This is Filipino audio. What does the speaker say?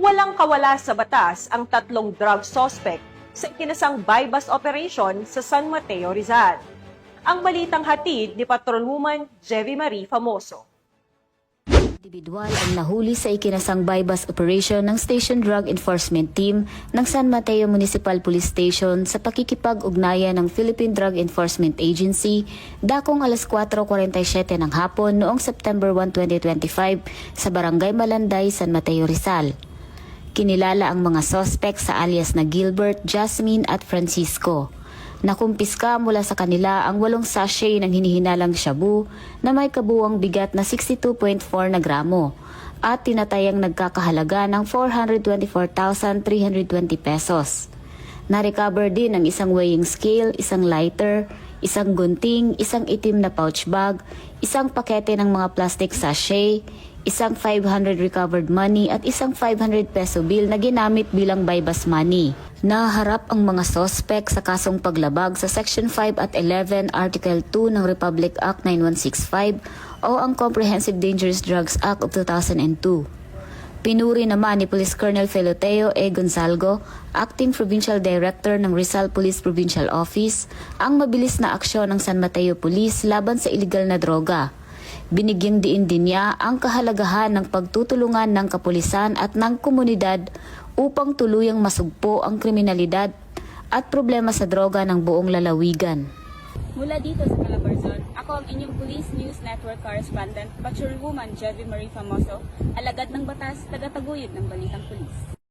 Walang kawala sa batas ang tatlong drug suspect sa ikinasang buy-bust operation sa San Mateo, Rizal. Ang balitang hatid ni Patrolwoman Jevy Marie Famoso. Individual ang nahuli sa ikinasang buy-bust operation ng Station Drug Enforcement Team ng San Mateo Municipal Police Station sa pakikipag-ugnayan ng Philippine Drug Enforcement Agency dakong alas 4:47 ng hapon noong September 1, 2025 sa Barangay Malanday, San Mateo, Rizal. Kinilala ang mga suspect sa alias na Gilbert, Jasmine at Francisco. Nakumpiska mula sa kanila ang 8 sachet ng hinihinalang shabu na may kabuuang bigat na 62.4 na gramo at tinatayang nagkakahalaga ng 424,320 pesos. Na-recover din ang isang weighing scale, isang lighter, isang gunting, isang itim na pouch bag, isang pakete ng mga plastic sachet, isang 500 recovered money at isang 500 peso bill na ginamit bilang buy-bust money. Naharap ang mga sospek sa kasong paglabag sa Section 5 at 11 Article 2 ng Republic Act 9165 o ang Comprehensive Dangerous Drugs Act of 2002. Pinuri naman ni Police Colonel Feloteo E. Gonzalgo, Acting Provincial Director ng Rizal Police Provincial Office, ang mabilis na aksyon ng San Mateo Police laban sa iligal na droga. Binigyang diin din niya ang kahalagahan ng pagtutulungan ng kapulisan at ng komunidad upang tuluyang masugpo ang kriminalidad at problema sa droga ng buong lalawigan. Mula dito sa Calabarzon, ako ang inyong Police News Network Correspondent, Patrolwoman Jevy Marie Famoso, alagad ng batas, tagataguyod ng balitang pulis.